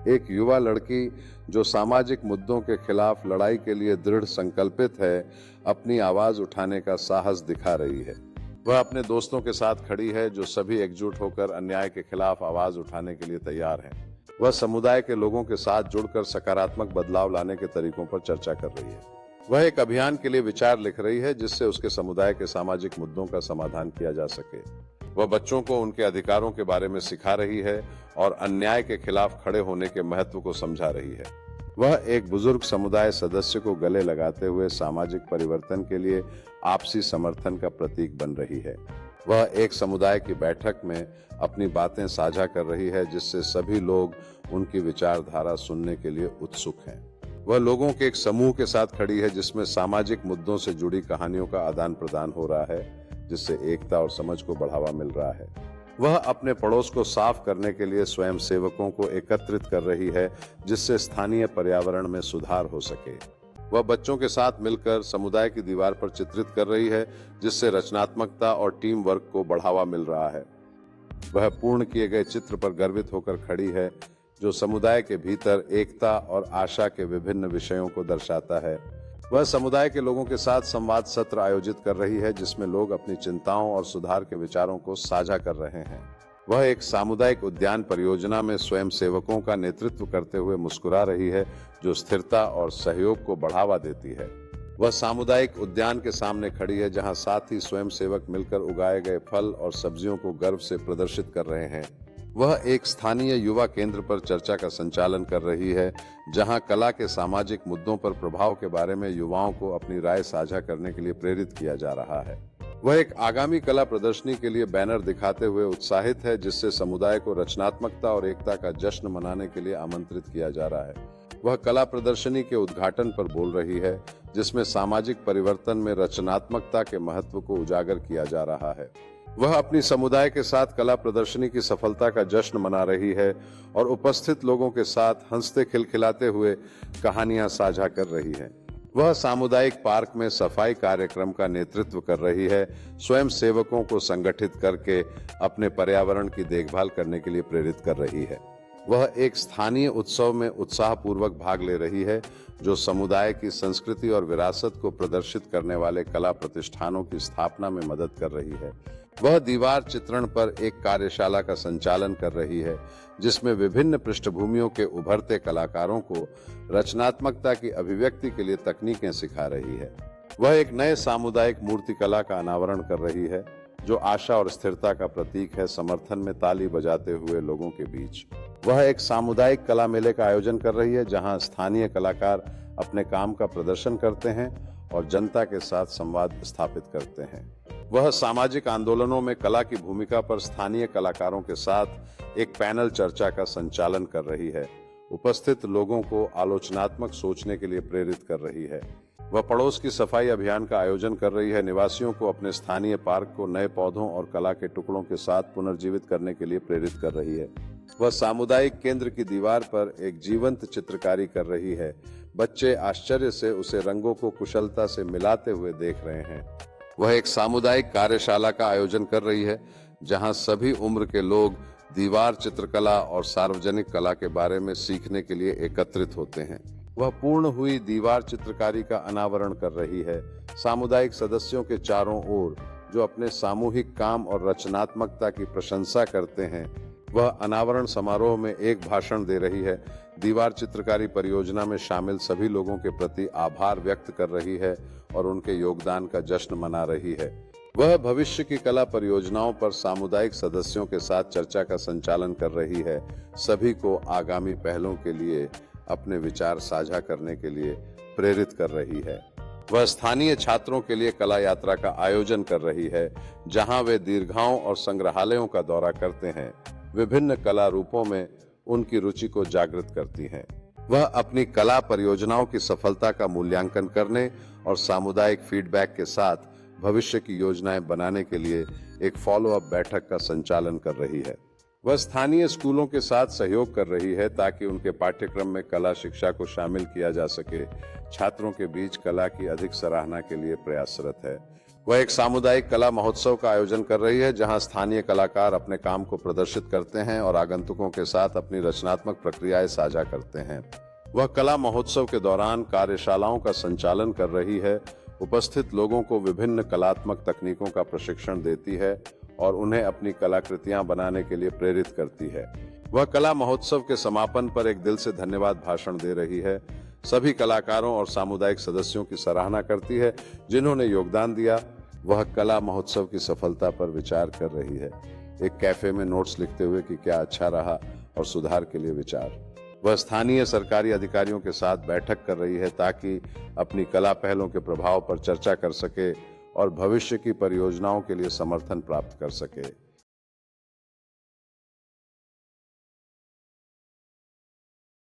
एक युवा लड़की जो सामाजिक मुद्दों के खिलाफ लड़ाई के लिए दृढ़ संकल्पित है, अपनी आवाज उठाने का साहस दिखा रही है। वह अपने दोस्तों के साथ खड़ी है जो सभी एकजुट होकर अन्याय के खिलाफ आवाज उठाने के लिए तैयार हैं। वह समुदाय के लोगों के साथ जुड़कर सकारात्मक बदलाव लाने के तरीकों पर चर्चा कर रही है। वह एक अभियान के लिए विचार लिख रही है जिससे उसके समुदाय के सामाजिक मुद्दों का समाधान किया जा सके। वह बच्चों को उनके अधिकारों के बारे में सिखा रही है और अन्याय के खिलाफ खड़े होने के महत्व को समझा रही है। वह एक बुजुर्ग समुदाय सदस्य को गले लगाते हुए सामाजिक परिवर्तन के लिए आपसी समर्थन का प्रतीक बन रही है। वह एक समुदाय की बैठक में अपनी बातें साझा कर रही है जिससे सभी लोग उनकी विचारधारा सुनने के लिए उत्सुक हैं। वह लोगों के एक समूह के साथ खड़ी है जिसमें सामाजिक मुद्दों से जुड़ी कहानियों का आदान प्रदान हो रहा है, जिससे एकता और समझ को बढ़ावा मिल रहा है। वह अपने पड़ोस को साफ करने के लिए स्वयं सेवकों को एकत्रित कर रही है जिससे स्थानीय पर्यावरण में सुधार हो सके। वह बच्चों के साथ मिलकर समुदाय की दीवार पर चित्रित कर रही है जिससे रचनात्मकता और टीम वर्क को बढ़ावा मिल रहा है। वह पूर्ण किए गए चित्र पर गर्वित होकर खड़ी है जो समुदाय के भीतर एकता और आशा के विभिन्न विषयों को दर्शाता है। वह समुदाय के लोगों के साथ संवाद सत्र आयोजित कर रही है जिसमें लोग अपनी चिंताओं और सुधार के विचारों को साझा कर रहे हैं। वह एक सामुदायिक उद्यान परियोजना में स्वयं सेवकों का नेतृत्व करते हुए मुस्कुरा रही है जो स्थिरता और सहयोग को बढ़ावा देती है। वह सामुदायिक उद्यान के सामने खड़ी है जहां साथी स्वयं सेवक मिलकर उगाए गए फल और सब्जियों को गर्व से प्रदर्शित कर रहे हैं। वह एक स्थानीय युवा केंद्र पर चर्चा का संचालन कर रही है जहां कला के सामाजिक मुद्दों पर प्रभाव के बारे में युवाओं को अपनी राय साझा करने के लिए प्रेरित किया जा रहा है। वह एक आगामी कला प्रदर्शनी के लिए बैनर दिखाते हुए उत्साहित है जिससे समुदाय को रचनात्मकता और एकता का जश्न मनाने के लिए आमंत्रित किया जा रहा है। वह कला प्रदर्शनी के उद्घाटन पर बोल रही है जिसमें सामाजिक परिवर्तन में रचनात्मकता के महत्व को उजागर किया जा रहा है। वह अपनी समुदाय के साथ कला प्रदर्शनी की सफलता का जश्न मना रही है और उपस्थित लोगों के साथ हंसते खिलखिलाते हुए कहानियां साझा कर रही है। वह सामुदायिक पार्क में सफाई कार्यक्रम का नेतृत्व कर रही है, स्वयं सेवकों को संगठित करके अपने पर्यावरण की देखभाल करने के लिए प्रेरित कर रही है। वह एक स्थानीय उत्सव में उत्साहपूर्वक भाग ले रही है जो समुदाय की संस्कृति और विरासत को प्रदर्शित करने वाले कला प्रतिष्ठानों की स्थापना में मदद कर रही है। वह दीवार चित्रण पर एक कार्यशाला का संचालन कर रही है जिसमें विभिन्न पृष्ठभूमियों के उभरते कलाकारों को रचनात्मकता की अभिव्यक्ति के लिए तकनीकें सिखा रही है। वह एक नए सामुदायिक मूर्तिकला का अनावरण कर रही है जो आशा और स्थिरता का प्रतीक है, समर्थन में ताली बजाते हुए लोगों के बीच। वह एक सामुदायिक कला मेले का आयोजन कर रही है जहां स्थानीय कलाकार अपने काम का प्रदर्शन करते हैं और जनता के साथ संवाद स्थापित करते हैं। वह सामाजिक आंदोलनों में कला की भूमिका पर स्थानीय कलाकारों के साथ एक पैनल चर्चा का संचालन कर रही है, उपस्थित लोगों को आलोचनात्मक सोचने के लिए प्रेरित कर रही है। वह पड़ोस की सफाई अभियान का आयोजन कर रही है, निवासियों को अपने स्थानीय पार्क को नए पौधों और कला के टुकड़ों के साथ पुनर्जीवित करने के लिए प्रेरित कर रही है। वह सामुदायिक केंद्र की दीवार पर एक जीवंत चित्रकारी कर रही है, बच्चे आश्चर्य से उसे रंगों को कुशलता से मिलाते हुए देख रहे हैं। वह एक सामुदायिक कार्यशाला का आयोजन कर रही है जहां सभी उम्र के लोग दीवार चित्रकला और सार्वजनिक कला के बारे में सीखने के लिए एकत्रित होते हैं। वह पूर्ण हुई दीवार चित्रकारी का अनावरण कर रही है, सामुदायिक सदस्यों के चारों ओर जो अपने सामूहिक काम और रचनात्मकता की प्रशंसा करते हैं। वह अनावरण समारोह में एक भाषण दे रही है, दीवार चित्रकारी परियोजना में शामिल सभी लोगों के प्रति आभार व्यक्त कर रही है और उनके योगदान का जश्न मना रही है। वह भविष्य की कला परियोजनाओं पर सामुदायिक सदस्यों के साथ चर्चा का संचालन कर रही है, सभी को आगामी पहलों के लिए अपने विचार साझा करने के लिए प्रेरित कर रही है। वह स्थानीय छात्रों के लिए कला यात्रा का आयोजन कर रही है जहां वे दीर्घाओं और संग्रहालयों का दौरा करते हैं, विभिन्न कला रूपों में उनकी रुचि को जागृत करती हैं। वह अपनी कला परियोजनाओं की सफलता का मूल्यांकन करने और सामुदायिक फीडबैक के साथ भविष्य की योजनाएं बनाने के लिए एक फॉलो अप बैठक का संचालन कर रही है। वह स्थानीय स्कूलों के साथ सहयोग कर रही है ताकि उनके पाठ्यक्रम में कला शिक्षा को शामिल किया जा सके। छात्रों के बीच कला की अधिक सराहना के लिए प्रयासरत है। वह एक सामुदायिक कला महोत्सव का आयोजन कर रही है जहां स्थानीय कलाकार अपने काम को प्रदर्शित करते हैं और आगंतुकों के साथ अपनी रचनात्मक प्रक्रियाएं साझा करते हैं। वह कला महोत्सव के दौरान कार्यशालाओं का संचालन कर रही है, उपस्थित लोगों को विभिन्न कलात्मक तकनीकों का प्रशिक्षण देती है और उन्हें अपनी कलाकृतियां बनाने के लिए प्रेरित करती है। वह कला महोत्सव के समापन पर एक दिल से धन्यवाद भाषण दे रही है, सभी कलाकारों और सामुदायिक सदस्यों की सराहना करती है जिन्होंने योगदान दिया। वह कला महोत्सव की सफलता पर विचार कर रही है, एक कैफे में नोट्स लिखते हुए कि क्या अच्छा रहा और सुधार के लिए विचार। वह स्थानीय सरकारी अधिकारियों के साथ बैठक कर रही है ताकि अपनी कला पहलों के प्रभाव पर चर्चा कर सके और भविष्य की परियोजनाओं के लिए समर्थन प्राप्त कर सके।